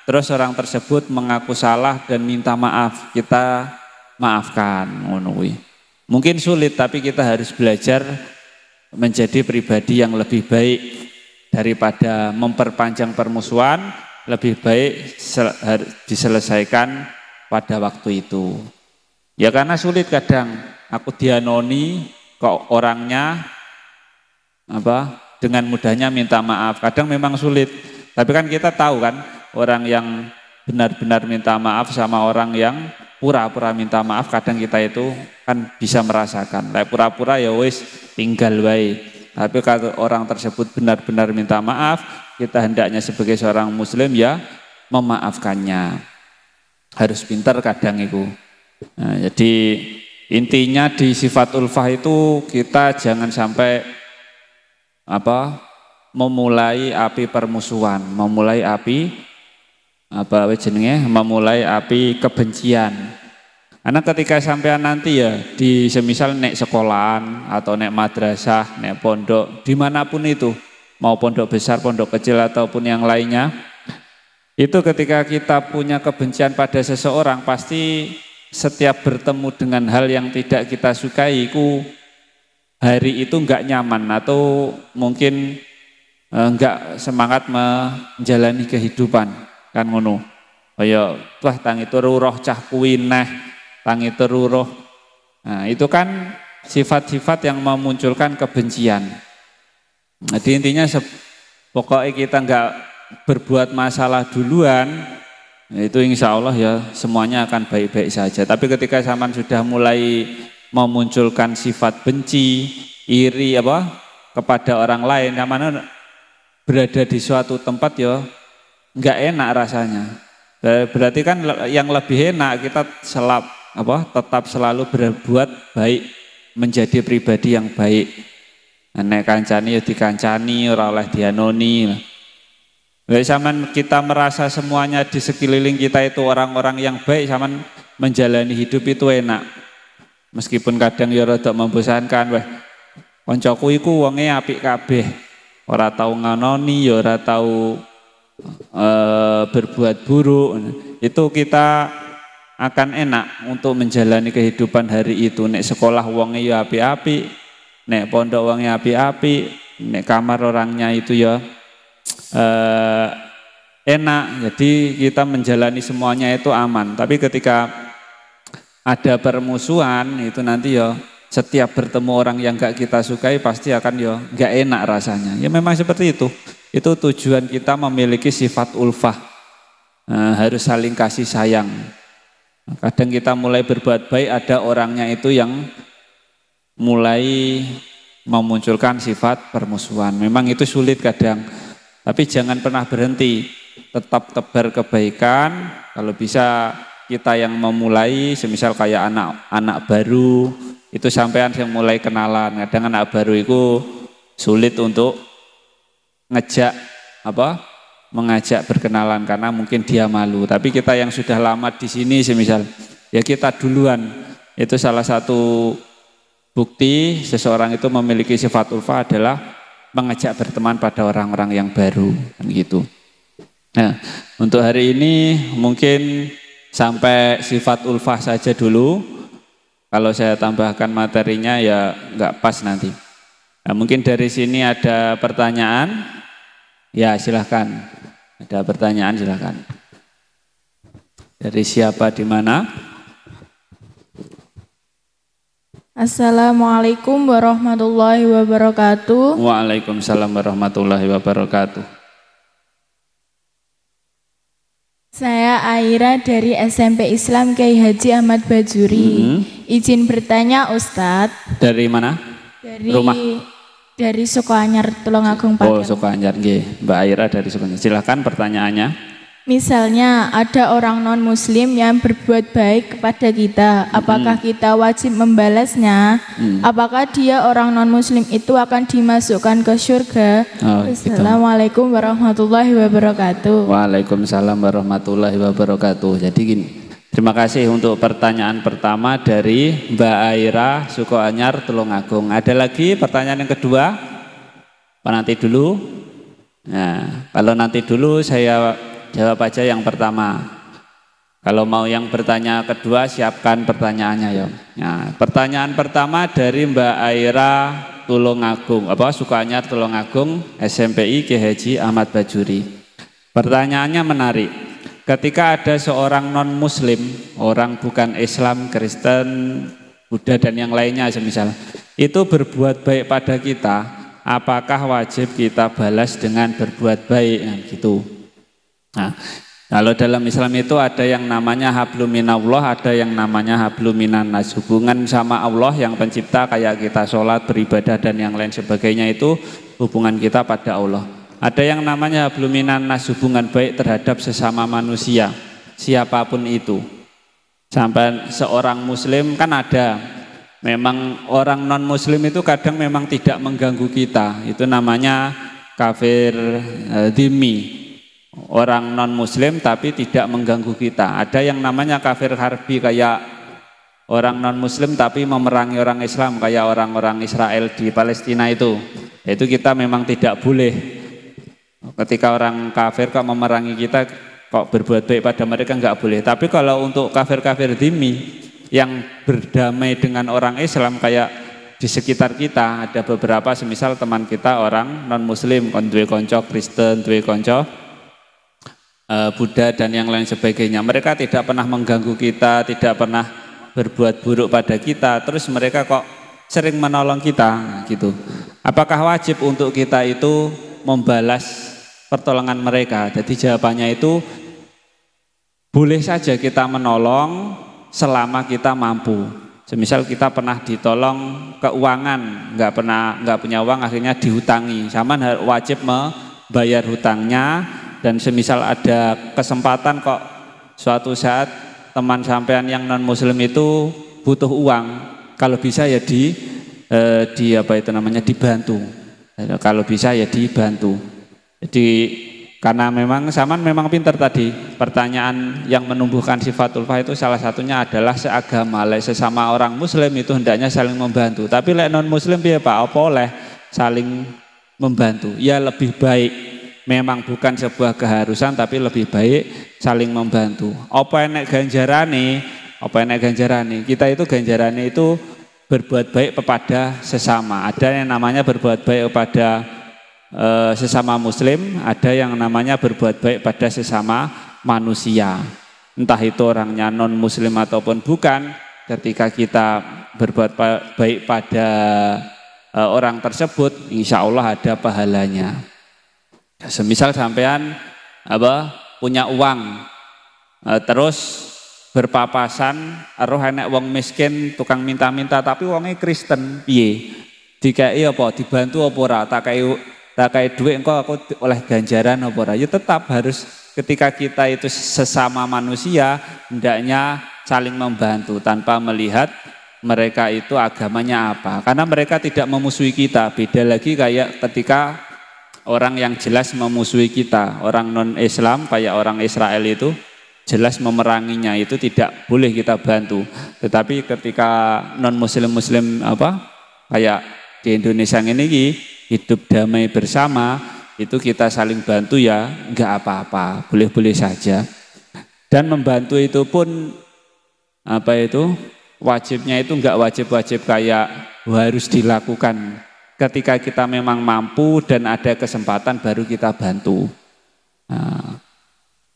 terus orang tersebut mengaku salah dan minta maaf, kita maafkan, ngono kuwi. Mungkin sulit, tapi kita harus belajar menjadi pribadi yang lebih baik daripada memperpanjang permusuhan. Lebih baik diselesaikan pada waktu itu. Ya karena sulit kadang, aku dianoni kok orangnya dengan mudahnya minta maaf. Kadang memang sulit, tapi kan kita tahu kan orang yang benar-benar minta maaf sama orang yang pura-pura minta maaf, kadang kita itu kan bisa merasakan. Kayak pura-pura ya wis tinggal wae. Tapi kalau orang tersebut benar-benar minta maaf, kita hendaknya sebagai seorang muslim ya memaafkannya. Harus pintar kadang itu. Nah, jadi intinya di sifat ulfah itu kita jangan sampai memulai api permusuhan, memulai api memulai api kebencian. Karena ketika sampean nanti ya di semisal nek sekolahan atau nek madrasah, nek pondok, dimanapun itu, mau pondok besar, pondok kecil ataupun yang lainnya, itu ketika kita punya kebencian pada seseorang, pasti setiap bertemu dengan hal yang tidak kita sukai, hari itu enggak nyaman atau mungkin enggak semangat menjalani kehidupan, kan ngono. Kaya wah tang itu ruroh cah kuwi neh. Tangi teruruh. Nah, itu kan sifat-sifat yang memunculkan kebencian. Jadi intinya pokoknya kita enggak berbuat masalah duluan, itu insya Allah ya semuanya akan baik-baik saja. Tapi ketika zaman sudah mulai memunculkan sifat benci, iri kepada orang lain, namanya berada di suatu tempat ya enggak enak rasanya. Berarti kan yang lebih enak kita tetap selalu berbuat baik, menjadi pribadi yang baik. Nek kancani ya dikancani, ora oleh dianoni. Zaman kita merasa semuanya di sekeliling kita itu orang-orang yang baik, zaman menjalani hidup itu enak. Meskipun kadang ya rada membosankan, koncoku iku wonge apik kabeh. Ora tau nganoni, ya ora tau berbuat buruk. Itu kita akan enak untuk menjalani kehidupan hari itu. Nek sekolah wonge ya api-api, nek pondok wonge api-api, nek kamar orangnya itu ya enak. Jadi kita menjalani semuanya itu aman. Tapi ketika ada permusuhan itu nanti ya setiap bertemu orang yang gak kita sukai pasti akan ya gak enak rasanya. Ya memang seperti itu. Itu tujuan kita memiliki sifat ulfah. Harus saling kasih sayang. Kadang kita mulai berbuat baik, ada orangnya itu yang mulai memunculkan sifat permusuhan. Memang itu sulit kadang, tapi jangan pernah berhenti. Tetap tebar kebaikan. Kalau bisa kita yang memulai, semisal kayak anak baru, itu sampean yang mulai kenalan. Kadang anak baru itu sulit untuk mengajak berkenalan karena mungkin dia malu. Tapi kita yang sudah lama di sini semisal ya kita duluan. Itu salah satu bukti seseorang itu memiliki sifat ulfa adalah mengajak berteman pada orang-orang yang baru, kan gitu. Nah, untuk hari ini mungkin sampai sifat ulfa saja dulu. Kalau saya tambahkan materinya ya nggak pas nanti. Nah, mungkin dari sini ada pertanyaan. Ya silahkan, ada pertanyaan silahkan. Dari siapa di mana? Assalamualaikum warahmatullahi wabarakatuh. Waalaikumsalam warahmatullahi wabarakatuh. Saya Aira dari SMP Islam Kiai Haji Ahmad Bajuri. Izin bertanya Ustadz. Dari mana? Dari rumah. Dari Sukoanyar, Tulungagung Paten. Oh, Sukoanyar, nggih. Mbak Aira dari Sukoanyar. Silakan pertanyaannya. Misalnya ada orang non-muslim yang berbuat baik kepada kita, apakah kita wajib membalasnya? Apakah dia orang non-muslim itu akan dimasukkan ke surga? Assalamualaikum warahmatullahi wabarakatuh. Waalaikumsalam warahmatullahi wabarakatuh. Jadi gini, terima kasih untuk pertanyaan pertama dari Mbak Aira Sukoanyar Tulungagung. Ada lagi pertanyaan yang kedua? Apa nanti dulu? Nah, kalau nanti dulu saya Jawab aja yang pertama. Kalau mau yang bertanya kedua, siapkan pertanyaannya ya. Nah, pertanyaan pertama dari Mbak Aira Tulungagung, Sukanyar Tulungagung, SMPI Ki Haji Ahmad Bajuri. Pertanyaannya menarik. Ketika ada seorang non-muslim, orang bukan Islam, Kristen, Buddha dan yang lainnya semisal, itu berbuat baik pada kita, apakah wajib kita balas dengan berbuat baik? Nah, gitu. Nah, kalau dalam Islam itu ada yang namanya hablum minallah, ada yang namanya hablum minannas. Hubungan sama Allah yang pencipta, kayak kita sholat, beribadah dan yang lain sebagainya, itu hubungan kita pada Allah. Ada yang namanya hablum minannas, hubungan baik terhadap sesama manusia, siapapun itu. Sampai seorang muslim kan ada, memang orang non muslim itu kadang memang tidak mengganggu kita, itu namanya kafir dhimmi. Orang non muslim tapi tidak mengganggu kita. Ada yang namanya kafir harbi, kayak orang non muslim tapi memerangi orang Islam, kayak orang-orang Israel di Palestina itu kita memang tidak boleh. Ketika orang kafir kok memerangi kita, kok berbuat baik pada mereka, nggak boleh. Tapi kalau untuk kafir-kafir dhimmi yang berdamai dengan orang Islam, kayak di sekitar kita ada beberapa semisal teman kita orang non muslim, duwe konco Kristen, duwe konco Buddha dan yang lain sebagainya, mereka tidak pernah mengganggu kita, tidak pernah berbuat buruk pada kita, terus mereka kok sering menolong kita gitu. Apakah wajib untuk kita itu membalas pertolongan mereka? Jadi jawabannya itu boleh saja kita menolong selama kita mampu. Semisal kita pernah ditolong keuangan, nggak punya uang, akhirnya dihutangi, sama wajib membayar hutangnya. Dan semisal ada kesempatan kok suatu saat teman sampean yang non muslim itu butuh uang, kalau bisa ya dibantu. Kalau bisa ya dibantu. Jadi karena memang Saman memang pintar tadi, pertanyaan yang menumbuhkan sifat ulfah itu salah satunya adalah seagama. Sesama orang muslim itu hendaknya saling membantu. Tapi non muslim ya Pak, apa oleh saling membantu? Ya lebih baik. Memang bukan sebuah keharusan, tapi lebih baik saling membantu. Apa enek ganjarane? Kita itu ganjarane itu berbuat baik kepada sesama. Ada yang namanya berbuat baik kepada sesama muslim, ada yang namanya berbuat baik pada sesama manusia. Entah itu orangnya non muslim ataupun bukan, ketika kita berbuat baik pada orang tersebut, insya Allah ada pahalanya. Semisal sampean punya uang, terus berpapasan roh enek wong miskin tukang minta-minta tapi wongnya Kristen, piye? Dikai apa? Dibantu apa ora? Tak kai duit engko aku oleh ganjaran apa ora? Ya tetap harus, ketika kita itu sesama manusia hendaknya saling membantu tanpa melihat mereka itu agamanya apa. Karena mereka tidak memusuhi kita. Beda lagi kayak ketika orang yang jelas memusuhi kita, orang non-Islam kayak orang Israel itu jelas memeranginya, itu tidak boleh kita bantu. Tetapi ketika non-muslim kayak di Indonesia ini hidup damai bersama, itu kita saling bantu ya, enggak apa-apa, boleh-boleh saja. Dan membantu itu pun wajibnya itu enggak wajib-wajib kayak harus dilakukan. Ketika kita memang mampu dan ada kesempatan baru kita bantu. Nah,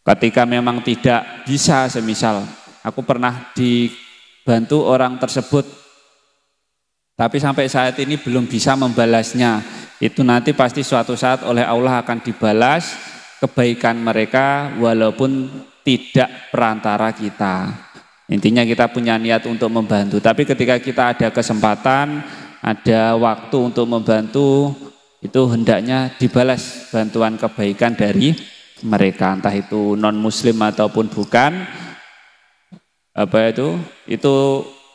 ketika memang tidak bisa, semisal aku pernah dibantu orang tersebut tapi sampai saat ini belum bisa membalasnya, itu nanti pasti suatu saat oleh Allah akan dibalas kebaikan mereka walaupun tidak perantara kita. Intinya kita punya niat untuk membantu, tapi ketika kita ada kesempatan, ada waktu untuk membantu, itu hendaknya dibalas bantuan kebaikan dari mereka, entah itu non muslim ataupun bukan. Itu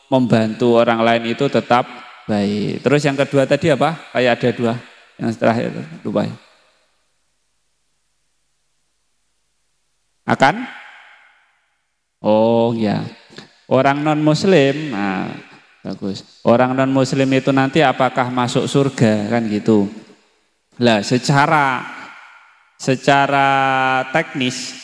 membantu orang lain itu tetap baik. Terus yang kedua tadi apa? Kayak ada dua, yang terakhir lupa. Akan? Oh ya, orang non muslim. Nah, bagus. Orang non muslim itu nanti apakah masuk surga, kan gitu. Lah secara teknis